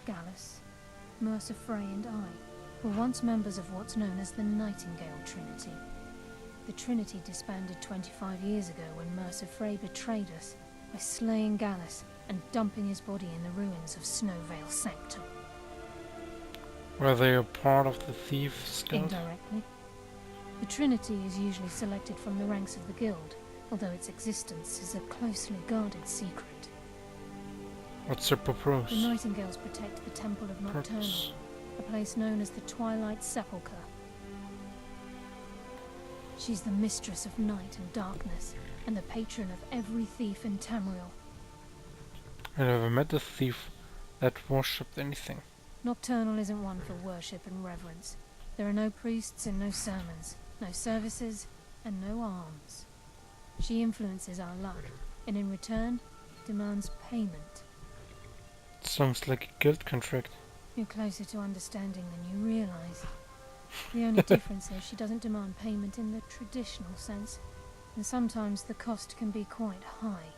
Gallus, Mercer Frey and I were once members of what's known as the Nightingale Trinity. The Trinity disbanded 25 years ago when Mercer Frey betrayed us by slaying Gallus and dumping his body in the ruins of Snowvale Sanctum. Were they a part of the Thieves Guild? Indirectly. The Trinity is usually selected from the ranks of the Guild, although its existence is a closely guarded secret. What's their purpose? The Nightingales protect the Temple of Nocturnal, a place known as the Twilight Sepulchre. She's the mistress of night and darkness, and the patron of every thief in Tamriel. I never met a thief that worshipped anything. Nocturnal isn't one for worship and reverence. There are no priests and no sermons, no services and no alms. She influences our luck, and in return, demands payment. Sounds like a guild contract. You're closer to understanding than you realize. The only difference is she doesn't demand payment in the traditional sense, and sometimes the cost can be quite high.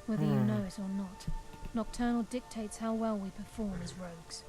Whether you know it or not, Nocturnal dictates how well we perform as rogues.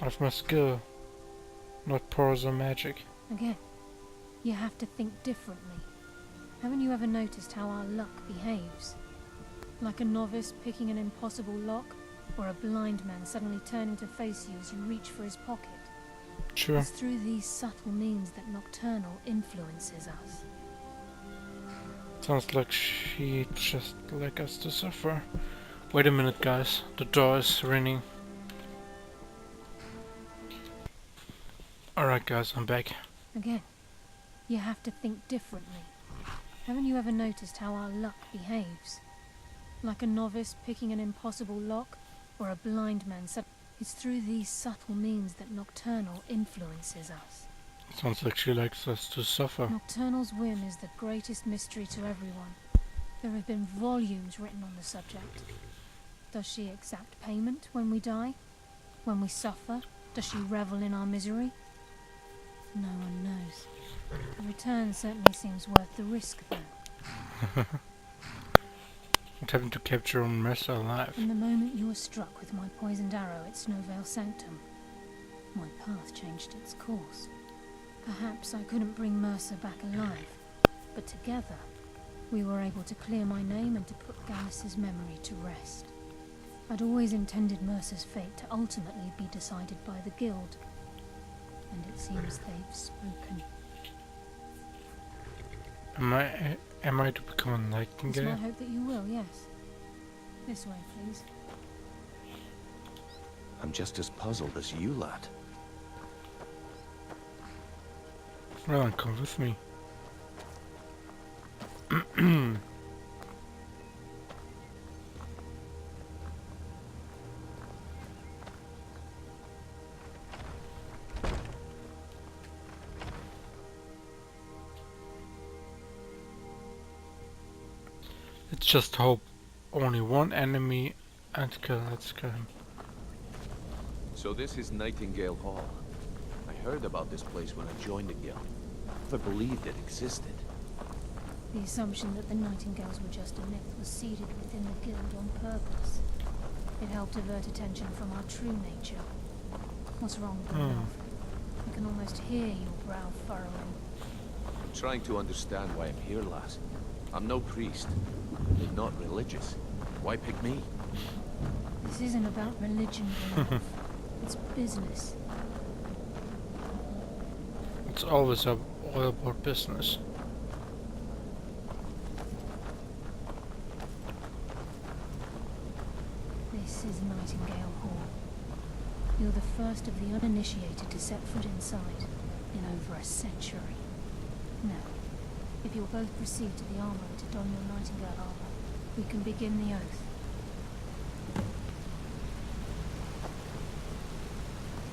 I've my skill, not powers or magic. Again, you have to think differently. Haven't you ever noticed how our luck behaves? Like a novice picking an impossible lock, or a blind man suddenly turning to face you as you reach for his pocket. Sure. It's through these subtle means that Nocturnal influences us. Sounds like she'd just like us to suffer. Wait a minute, guys. The door is ringing. Alright, guys, I'm back. Again, you have to think differently. Haven't you ever noticed how our luck behaves? Like a novice picking an impossible lock, or a blind man It's through these subtle means that Nocturnal influences us. Sounds like she likes us to suffer. Nocturnal's whim is the greatest mystery to everyone. There have been volumes written on the subject. Does she exact payment when we die? When we suffer? Does she revel in our misery? No one knows. The return certainly seems worth the risk, though. What happened to capture Mercer alive? From the moment you were struck with my poisoned arrow at Snowvale Sanctum, my path changed its course. Perhaps I couldn't bring Mercer back alive, but together we were able to clear my name and to put Gallus's memory to rest. I'd always intended Mercer's fate to ultimately be decided by the Guild, and it seems they've spoken. Am I to become a It's nightingale? my hope that you will, yes. This way, please. I'm just as puzzled as you, lad. Well, then come with me. Let's just hope only one enemy and kill. Let's kill him. So this is Nightingale Hall. I heard about this place when I joined the guild. I believed it existed. The assumption that the Nightingales were just a myth was seeded within the Guild on purpose. It helped divert attention from our true nature. What's wrong, Gandalf? I can almost hear your brow furrowing. I'm trying to understand why I'm here, lass. I'm no priest. I'm not religious. Why pick me? This isn't about religion, Gandalf. It's business. It's always all about business. This is Nightingale Hall. You're the first of the uninitiated to set foot inside in over a century. Now, if you'll both proceed to the armory to don your Nightingale armor, we can begin the oath.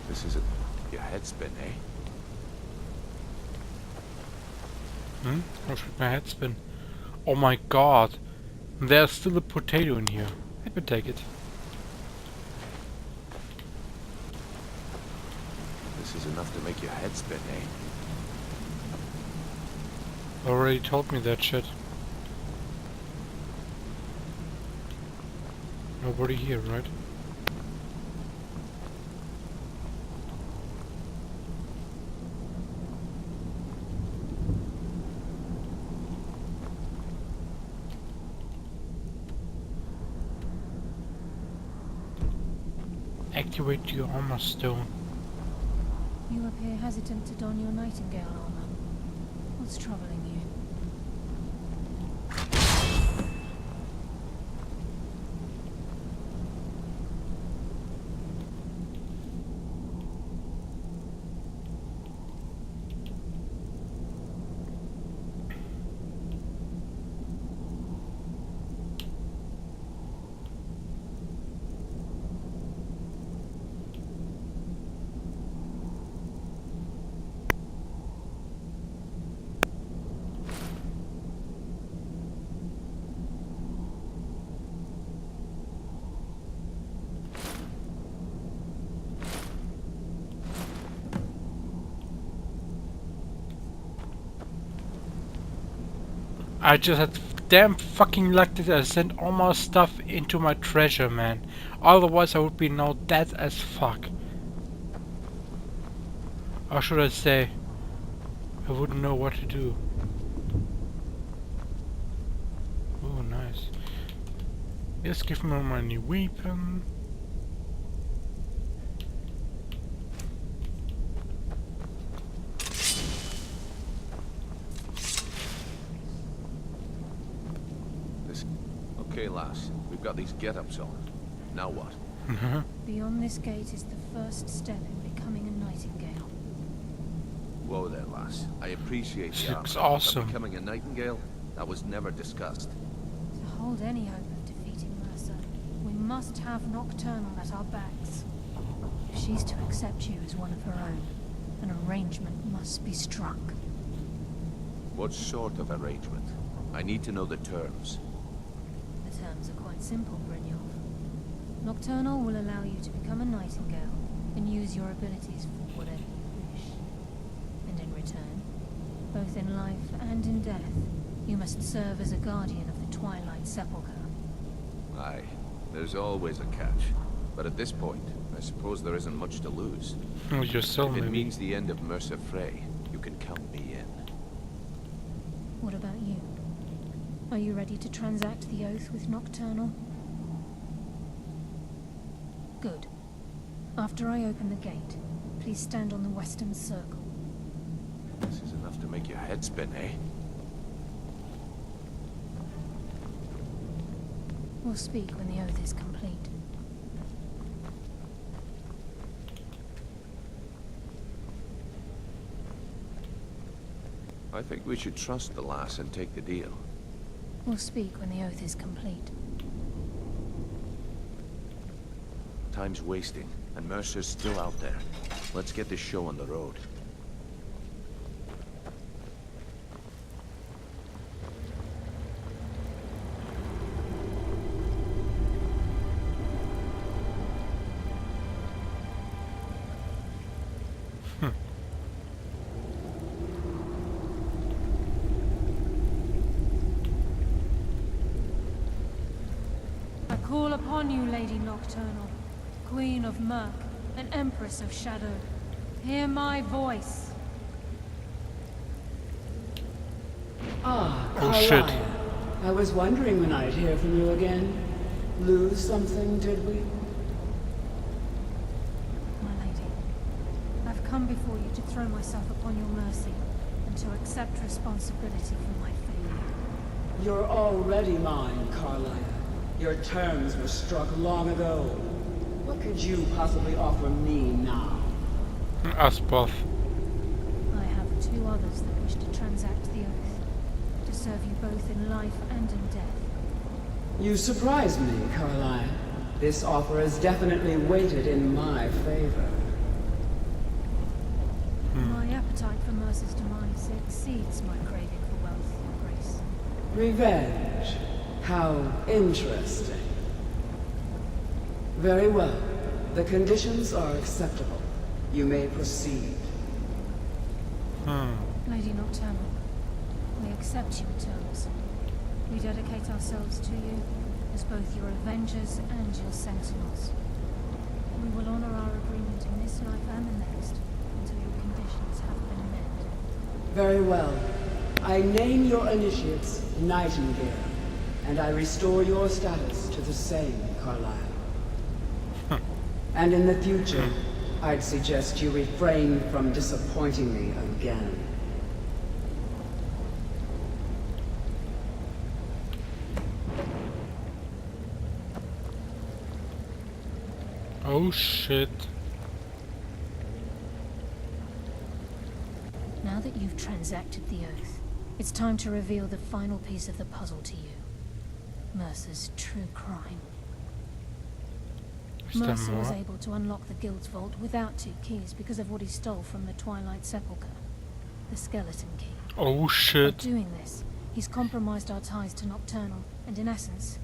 This isn't your head spin, eh? How should my head spin? Oh my god! There's still a potato in here. I could take it. This is enough to make your head spin, eh? Already told me that shit. Nobody here, right? activate your armor stone. You appear hesitant to don your nightingale armor. What's troubling you? I just had damn fucking luck that I sent all my stuff into my treasure, man. Otherwise I would be now dead as fuck. Or should I say, I wouldn't know what to do. Oh, nice. Yes, give me my new weapon. Okay, lass. We've got these get-ups on. Now what? Beyond this gate is the first step in becoming a nightingale. Whoa there, lass. I appreciate This the looks offer, but awesome. becoming a nightingale? That was never discussed. To hold any hope of defeating Mercer, we must have Nocturnal at our backs. If she's to accept you as one of her own, an arrangement must be struck. What sort of arrangement? I need to know the terms. The terms are quite simple, Brynjolf. Nocturnal will allow you to become a nightingale and use your abilities for whatever you wish. And in return, both in life and in death, you must serve as a guardian of the Twilight Sepulchre. Aye, there's always a catch. But at this point, I suppose there isn't much to lose. Oh, you're so If it maybe. means the end of Mercer Frey, you can count me in. What about you? Are you ready to transact the oath with Nocturnal? Good. After I open the gate, please stand on the western circle. This is enough to make your head spin, eh? We'll speak when the oath is complete. I think we should trust the lass and take the deal. We'll speak when the oath is complete. Time's wasting, and Mercer's still out there. Let's get this show on the road. I call upon you, Lady Nocturnal, Queen of Murk, and Empress of Shadow. Hear my voice. Ah, Oh, shit. Carlia. I was wondering when I'd hear from you again. Lose something, did we? My lady, I've come before you to throw myself upon your mercy and to accept responsibility for my failure. You're already mine, Carlia. Your terms were struck long ago. What could you possibly offer me now? Us both. I have two others that wish to transact the oath, to serve you both in life and in death. You surprise me, Carlia. This offer is definitely weighted in my favor. My appetite for Mercer's demise exceeds my craving for wealth and grace. Revenge. How interesting. Very well. The conditions are acceptable. You may proceed. Lady Nocturnal, we accept your terms. We dedicate ourselves to you as both your avengers and your sentinels. We will honor our agreement in this life and the next until your conditions have been met. Very well. I name your initiates Nightingale, and I restore your status to the same, Carlisle. And in the future, I'd suggest you refrain from disappointing me again. Oh shit. Now that you've transacted the oath, it's time to reveal the final piece of the puzzle to you. Mercer's true crime. Is there Mercer was more? able to unlock the guild's vault without 2 keys because of what he stole from the Twilight Sepulchre. The skeleton key. Oh By shit. doing this, he's compromised our ties to Nocturnal, and in essence,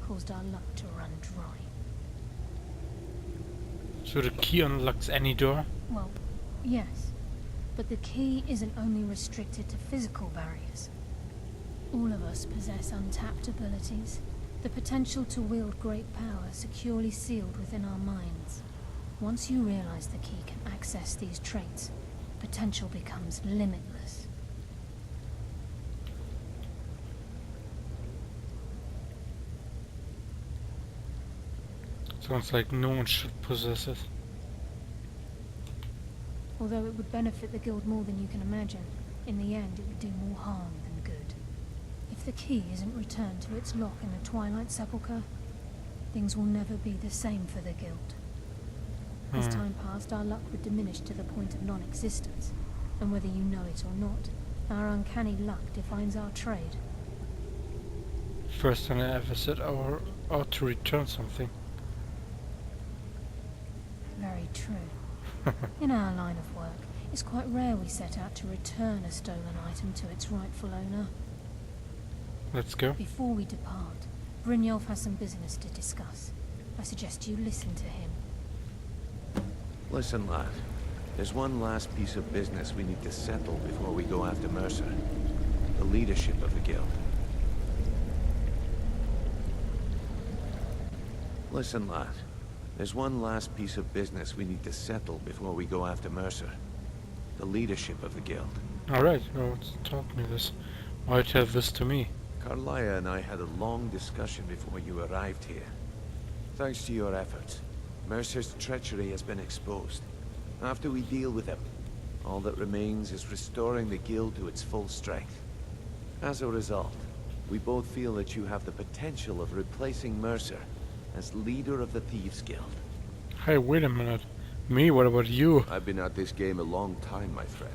caused our luck to run dry. So the key unlocks any door? Well, yes. But the key isn't only restricted to physical barriers. All of us possess untapped abilities, the potential to wield great power securely sealed within our minds. Once you realize the key can access these traits, potential becomes limitless. Sounds like no one should possess it. Although it would benefit the guild more than you can imagine, in the end it would do more harm than good. If the key isn't returned to its lock in the Twilight Sepulchre, things will never be the same for the guild. As time passed, our luck would diminish to the point of non-existence, and whether you know it or not, our uncanny luck defines our trade. First time I ever said I ought to return something. Very true. In our line of work, it's quite rare we set out to return a stolen item to its rightful owner. Let's go. Before we depart, Brynjolf has some business to discuss. I suggest you listen to him. Listen, lad. There's one last piece of business we need to settle before we go after Mercer. The leadership of the guild. Listen, lad. There's one last piece of business we need to settle before we go after Mercer. The leadership of the guild. Alright, well, taught me this. Why tell this to me? Carlia and I had a long discussion before you arrived here. Thanks to your efforts, Mercer's treachery has been exposed. After we deal with him, all that remains is restoring the guild to its full strength. As a result, we both feel that you have the potential of replacing Mercer as leader of the Thieves Guild. Hey, wait a minute. Me? What about you? I've been at this game a long time, my friend.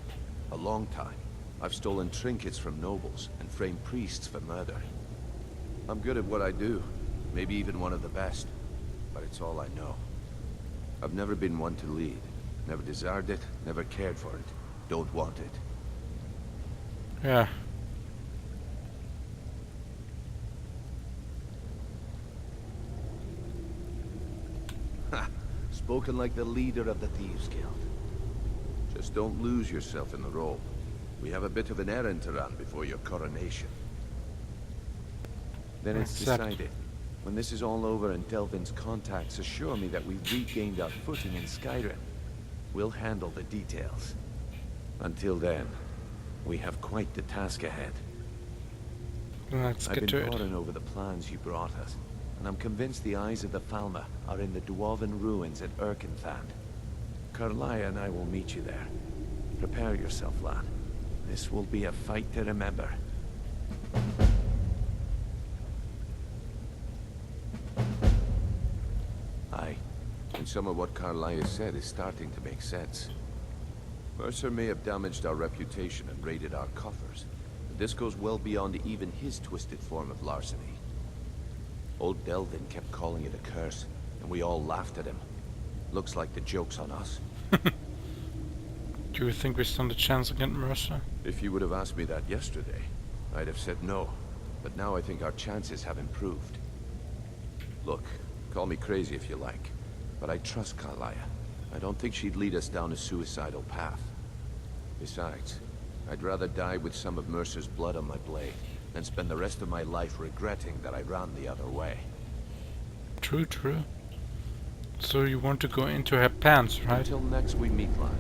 A long time. I've stolen trinkets from nobles and framed priests for murder. I'm good at what I do. Maybe even one of the best. But it's all I know. I've never been one to lead. Never desired it, never cared for it. Don't want it. Yeah. Spoken like the leader of the Thieves Guild. Just don't lose yourself in the role. We have a bit of an errand to run before your coronation. Then it's Accept. decided. When this is all over and Delvin's contacts assure me that we've regained our footing in Skyrim, we'll handle the details. Until then, we have quite the task ahead. Let's I've get to been it. poring over the plans you brought us, and I'm convinced the eyes of the Falmer are in the Dwarven ruins at Erkenthand. Carlia and I will meet you there. Prepare yourself, lad. This will be a fight to remember. Aye, and some of what Carlia said is starting to make sense. Mercer may have damaged our reputation and raided our coffers, but this goes well beyond even his twisted form of larceny. Old Delvin kept calling it a curse, and we all laughed at him. Looks like the joke's on us. Do you think we stand a chance against Mercer? If you would have asked me that yesterday, I'd have said no. But now I think our chances have improved. Look, call me crazy if you like, but I trust Carlia. I don't think she'd lead us down a suicidal path. Besides, I'd rather die with some of Mercer's blood on my blade than spend the rest of my life regretting that I ran the other way. True, true. So you want to go into her pants, right? Until next we meet, lad.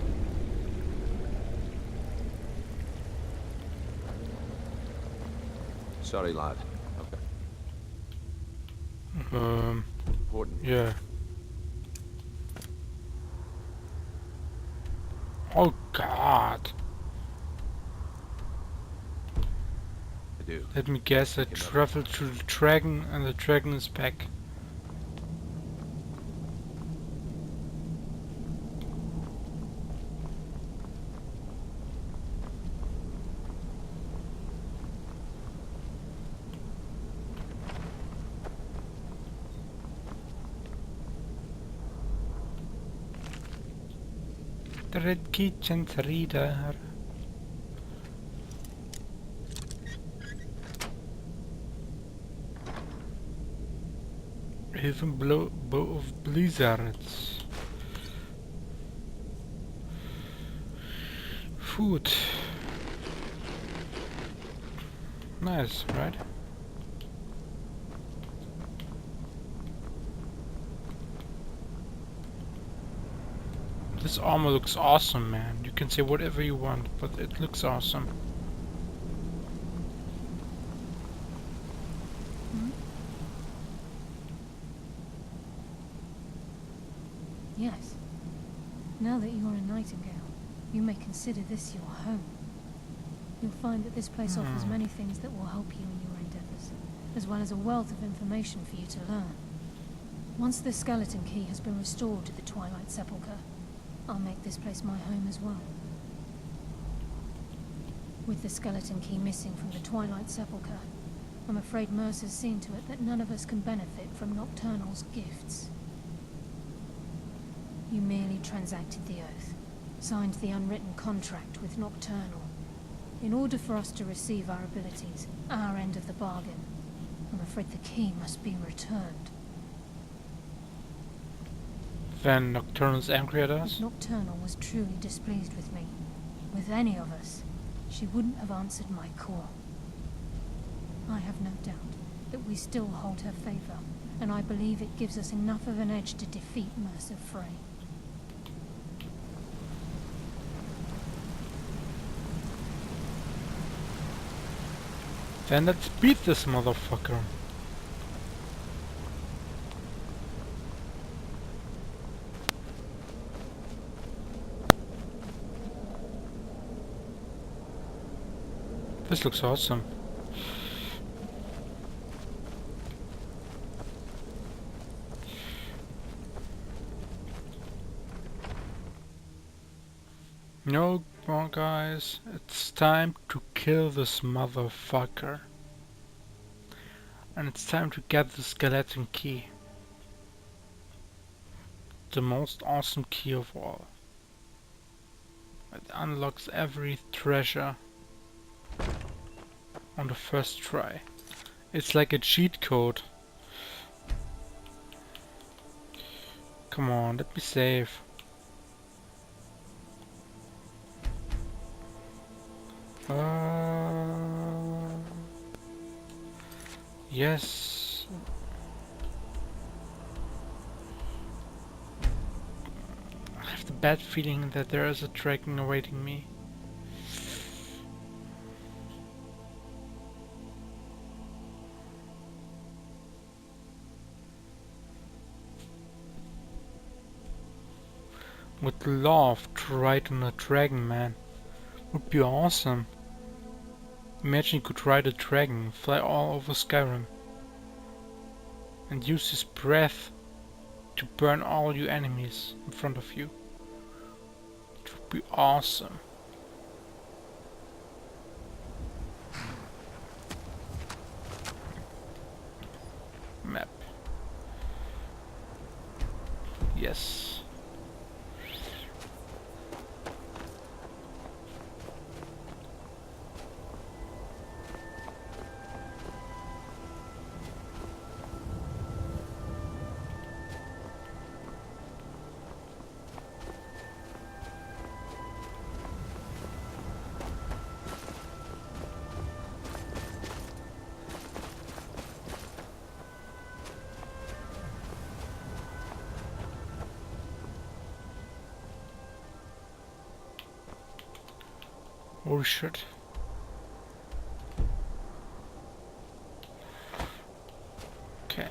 Sorry, lad. Okay. Um, Important. yeah. Oh god. I do. Let me guess, I Take another traveled to the dragon and the dragon is back. The Red Kitchen Reader. Even bow of blizzards. Food. Nice, right? This armor looks awesome, man. You can say whatever you want, but it looks awesome. Yes. Now that you're a nightingale, you may consider this your home. You'll find that this place offers many things that will help you in your endeavors, as well as a wealth of information for you to learn. Once the skeleton key has been restored to the Twilight Sepulchre, I'll make this place my home as well. With the skeleton key missing from the Twilight Sepulchre, I'm afraid Mercer's seen to it that none of us can benefit from Nocturnal's gifts. You merely transacted the oath, signed the unwritten contract with Nocturnal. In order for us to receive our abilities, our end of the bargain, I'm afraid the key must be returned. Then Nocturnal's angry at us? If Nocturnal was truly displeased with me, with any of us, she wouldn't have answered my call. I have no doubt that we still hold her favor, and I believe it gives us enough of an edge to defeat Mercer Frey. Then let's beat this motherfucker. This looks awesome. No more, guys. It's time to kill this motherfucker. And it's time to get the skeleton key. The most awesome key of all. It unlocks every treasure on the first try. It's like a cheat code. Come on, let me save. Yes. I have the bad feeling that there is a dragon awaiting me. Would love to ride on a dragon, man. Would be awesome. Imagine you could ride a dragon, fly all over Skyrim, and use his breath to burn all your enemies in front of you. It would be awesome. Map. Yes. Oh shit. Okay.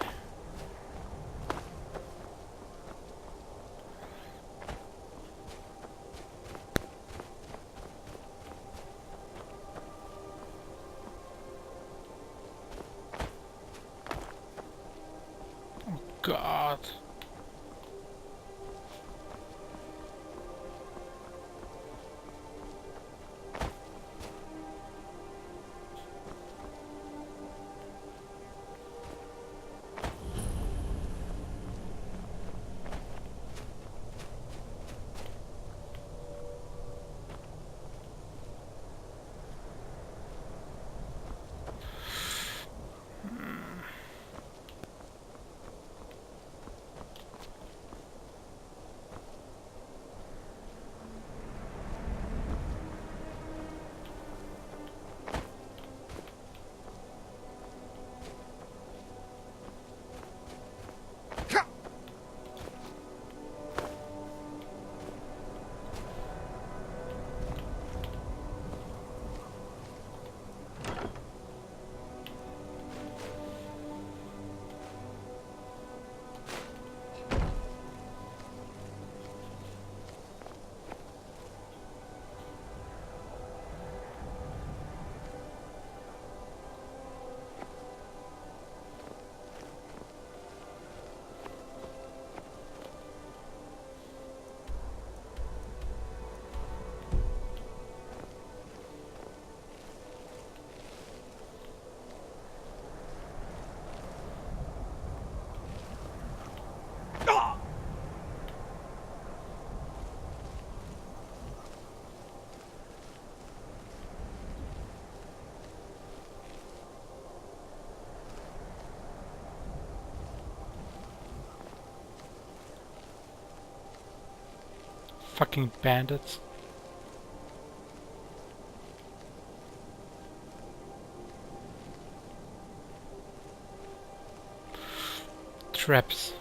God. Fucking bandits. Traps.